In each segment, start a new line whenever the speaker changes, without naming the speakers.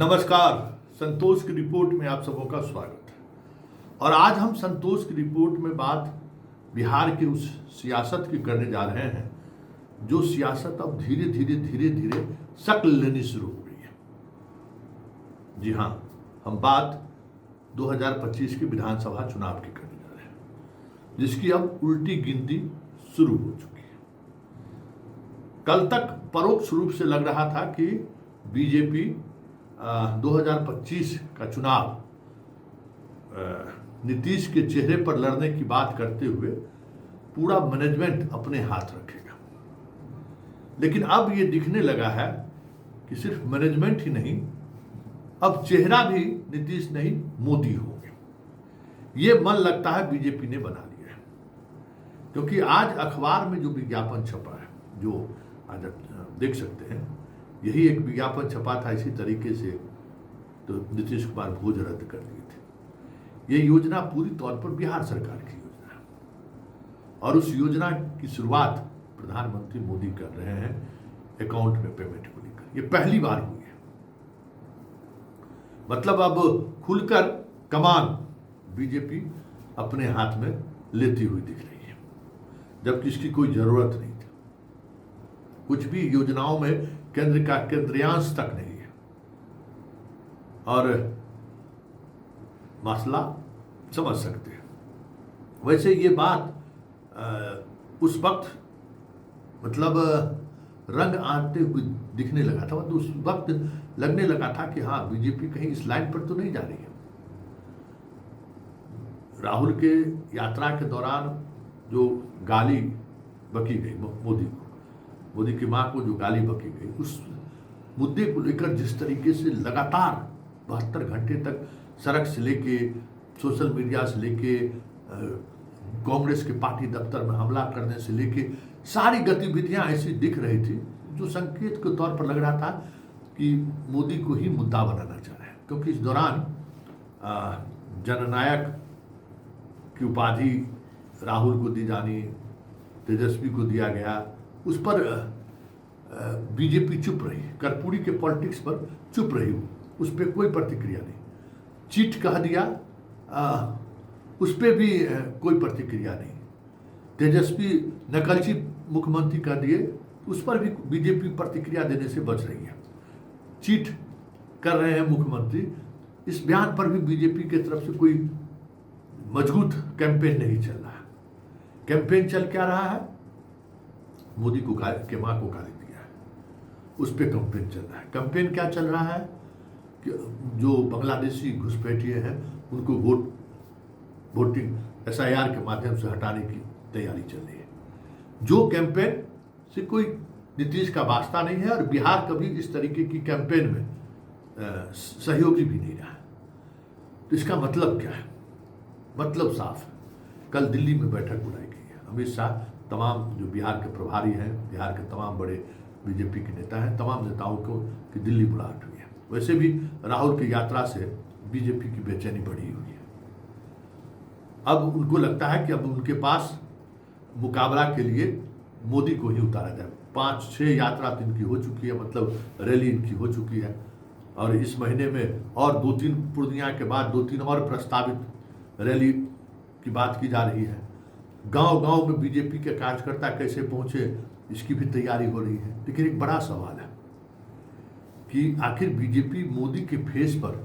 नमस्कार। संतोष की रिपोर्ट में आप सबों का स्वागत है। और आज हम संतोष की रिपोर्ट में बात बिहार की उस सियासत की करने जा रहे हैं जो सियासत अब धीरे धीरे शक्ल लेनी शुरू हो गई है। जी हाँ, हम बात 2025 के विधानसभा चुनाव की करने जा रहे हैं जिसकी अब उल्टी गिनती शुरू हो चुकी है। कल तक परोक्ष रूप से लग रहा था कि बीजेपी 2025 का चुनाव नीतीश के चेहरे पर लड़ने की बात करते हुए पूरा मैनेजमेंट अपने हाथ रखेगा। लेकिन अब ये दिखने लगा है कि सिर्फ मैनेजमेंट ही नहीं, अब चेहरा भी नीतीश नहीं मोदी होंगे। ये मन लगता है बीजेपी ने बना लिया है, क्योंकि आज अखबार में जो विज्ञापन छपा है, जो आज आप देख सकते हैं, यही एक विज्ञापन छपा था इसी तरीके से, तो नीतीश कुमार भोज रद्द कर दिए थे। ये योजना पूरी तौर पर बिहार सरकार की योजना है और उस योजना की शुरुआत प्रधानमंत्री मोदी कर रहे हैं अकाउंट में पेमेंट को लेकर। ये पहली बार हुई है, मतलब अब खुलकर कमान बीजेपी अपने हाथ में लेती हुई दिख रही है, जबकि इसकी कोई जरूरत नहीं थी। कुछ भी योजनाओं में केंद्र का केंद्रीयांश तक नहीं है और मसला समझ सकते हैं। वैसे ये बात उस वक्त मतलब रंग आते हुए दिखने लगा था, मतलब उस वक्त लगने लगा था कि हाँ, बीजेपी कहीं इस लाइन पर तो नहीं जा रही है। राहुल के यात्रा के दौरान जो गाली बकी गई मोदी की मां को जो गाली बकी गई, उस मुद्दे को लेकर जिस तरीके से लगातार 72 घंटे तक सड़क से लेके सोशल मीडिया से लेके कांग्रेस के पार्टी दफ्तर में हमला करने से लेके सारी गतिविधियां ऐसी दिख रही थी जो संकेत के तौर पर लग रहा था कि मोदी को ही मुद्दा बनाना चाह रहे हैं। क्योंकि इस दौरान जननायक की उपाधि राहुल को दी जानी, तेजस्वी को दिया गया, उस पर बीजेपी चुप रही, कर्पूरी के पॉलिटिक्स पर चुप रही, उस पर कोई प्रतिक्रिया नहीं। चीट कह दिया, उस पर भी कोई प्रतिक्रिया नहीं। तेजस्वी नकलची मुख्यमंत्री कह दिए, उस पर भी बीजेपी प्रतिक्रिया देने से बच रही है। चीट कर रहे हैं मुख्यमंत्री, इस बयान पर भी बीजेपी की तरफ से कोई मजबूत कैंपेन नहीं चल रहा है। कैंपेन चल क्या रहा है? मोदी को के मां को गाली दिया है, उस पर कैंपेन चल रहा है। कैंपेन क्या चल रहा है कि जो बांग्लादेशी घुसपैठिए हैं उनको वोटिंग SIR के माध्यम से हटाने की तैयारी चल रही है। जो कैंपेन से कोई नीतीश का वास्ता नहीं है और बिहार कभी इस तरीके की कैंपेन में सहयोगी भी नहीं रहा है। तो इसका मतलब क्या है? मतलब साफ है। कल दिल्ली में बैठक बुलाई गई है। अमित शाह तमाम जो बिहार के प्रभारी हैं, बिहार के तमाम बड़े बीजेपी के नेता हैं, तमाम नेताओं को कि दिल्ली बुलाहट हुई है। वैसे भी राहुल की यात्रा से बीजेपी की बेचैनी बढ़ी हुई है। अब उनको लगता है कि अब उनके पास मुकाबला के लिए मोदी को ही उतारा जाए। 5-6 यात्रा तो इनकी हो चुकी है, मतलब रैली इनकी हो चुकी है, और इस महीने में और 2-3 पूर्णिया के बाद 2-3 और प्रस्तावित रैली की बात की जा रही है। गांव-गांव में बीजेपी के कार्यकर्ता कैसे पहुंचे, इसकी भी तैयारी हो रही है। लेकिन एक बड़ा सवाल है कि आखिर बीजेपी मोदी के फेस पर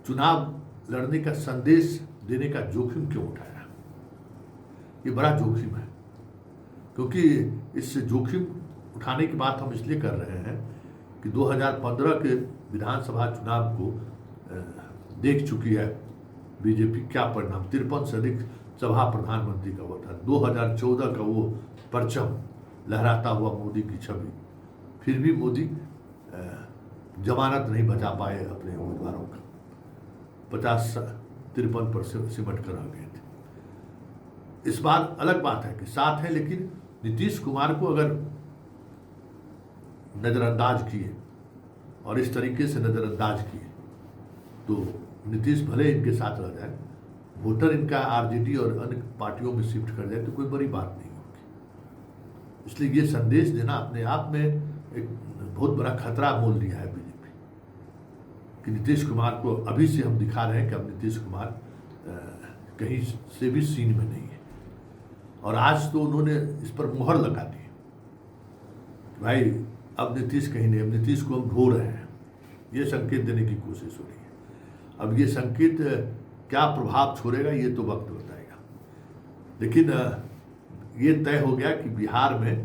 चुनाव लड़ने का संदेश देने का जोखिम क्यों उठाया? ये बड़ा जोखिम है, क्योंकि इस जोखिम उठाने की बात हम इसलिए कर रहे हैं कि 2015 के विधानसभा चुनाव को देख चुकी है बीजेपी। क्या परिणाम? 53 से अधिक सभा प्रधानमंत्री का हुआ था। 2014 का वो परचम लहराता हुआ मोदी की छवि, फिर भी मोदी जमानत नहीं बचा पाए अपने उम्मीदवारों का। 50-53 पर सिमट कर आ गए थे। इस बार अलग बात है कि साथ है, लेकिन नीतीश कुमार को अगर नजरअंदाज किए और इस तरीके से नजरअंदाज किए तो नीतीश भले इनके साथ रह जाए, वोटर इनका आरजेडी और अन्य पार्टियों में शिफ्ट कर जाए तो कोई बड़ी बात नहीं होगी। इसलिए ये संदेश देना अपने आप में एक बहुत बड़ा खतरा मोल लिया है बीजेपी। कि नीतीश कुमार को अभी से हम दिखा रहे हैं कि अब नीतीश कुमार कहीं से भी सीन में नहीं है। और आज तो उन्होंने इस पर मुहर लगा दी, भाई अब नीतीश कहीं नहीं, अब नीतीश को हम ढो रहे हैं, ये संकेत देने की कोशिश हो रही है। अब ये संकेत क्या प्रभाव छोड़ेगा ये तो वक्त बताएगा, लेकिन ये तय हो गया कि बिहार में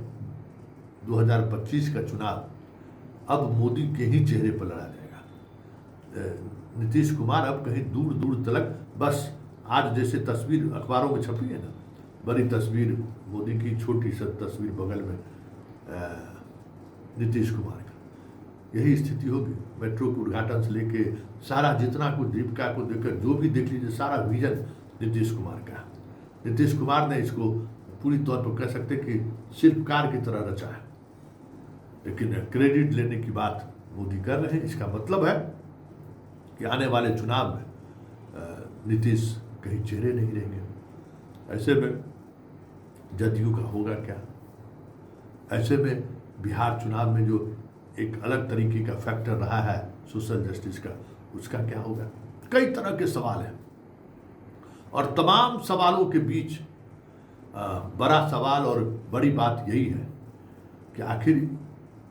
2025 का चुनाव अब मोदी के ही चेहरे पर लड़ा जाएगा। नीतीश कुमार अब कहीं दूर दूर तलक, बस आज जैसे तस्वीर अखबारों में छपी है ना, बड़ी तस्वीर मोदी की, छोटी सी तस्वीर बगल में नीतीश कुमार का, यही स्थिति होगी। मेट्रो के उद्घाटन से लेके सारा जितना कुछ दीपिका को देखकर जो भी देख लीजिए, सारा विजन नीतीश कुमार का। नीतीश कुमार ने इसको पूरी तौर पर कह सकते कि शिल्पकार की तरह रचा है, लेकिन क्रेडिट लेने की बात मोदी कर रहे हैं। इसका मतलब है कि आने वाले चुनाव में नीतीश कहीं चेहरे नहीं रहेंगे। ऐसे में जदयू का होगा क्या? ऐसे में बिहार चुनाव में जो एक अलग तरीके का फैक्टर रहा है सोशल जस्टिस का, उसका क्या होगा? कई तरह के सवाल हैं, और तमाम सवालों के बीच बड़ा सवाल और बड़ी बात यही है कि आखिर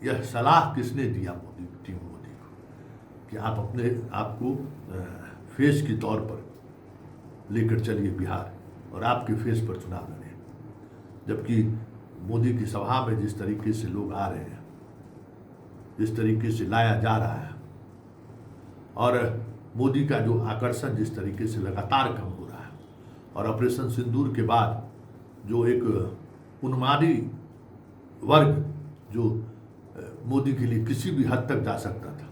यह सलाह किसने दिया टीम मोदी को कि आप अपने आप को फेस के तौर पर लेकर चलिए बिहार और आपके फेस पर चुनाव लड़ें, जबकि मोदी की सभा में जिस तरीके से लोग आ रहे हैं, जिस तरीके से लाया जा रहा है, और मोदी का जो आकर्षण जिस तरीके से लगातार कम हो रहा है, और ऑपरेशन सिंदूर के बाद जो एक उन्मादी वर्ग जो मोदी के लिए किसी भी हद तक जा सकता था,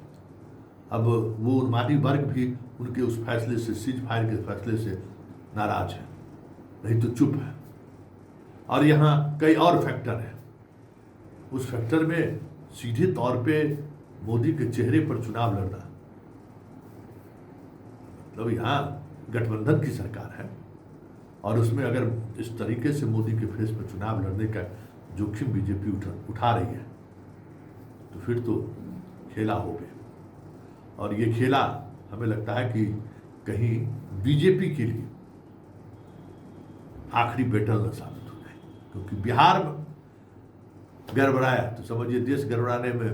अब वो उन्मादी वर्ग भी उनके उस फैसले से, सीज फायर के फैसले से नाराज है, नहीं तो चुप है। और यहाँ कई और फैक्टर हैं, उस फैक्टर में सीधे तौर पे मोदी के चेहरे पर चुनाव लड़ना, मतलब यहाँ गठबंधन की सरकार है, और उसमें अगर इस तरीके से मोदी के फेस पर चुनाव लड़ने का जोखिम बीजेपी उठा रही है, तो फिर तो खेला हो गया। और ये खेला हमें लगता है कि कहीं बीजेपी के लिए आखिरी बैटल न साबित हो जाए, क्योंकि बिहार गड़बड़ाया तो समझिए देश गड़बड़ाने में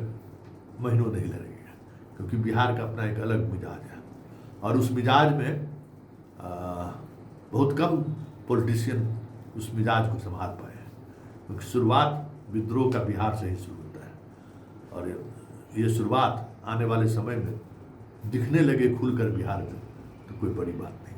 महीनों नहीं लगेगा, क्योंकि बिहार का अपना एक अलग मिजाज है, और उस मिजाज में बहुत कम पॉलिटिशियन उस मिजाज को संभाल पाए हैं, क्योंकि शुरुआत विद्रोह का बिहार से ही शुरू होता है, और ये शुरुआत आने वाले समय में दिखने लगे खुलकर बिहार में, तो कोई बड़ी बात नहीं।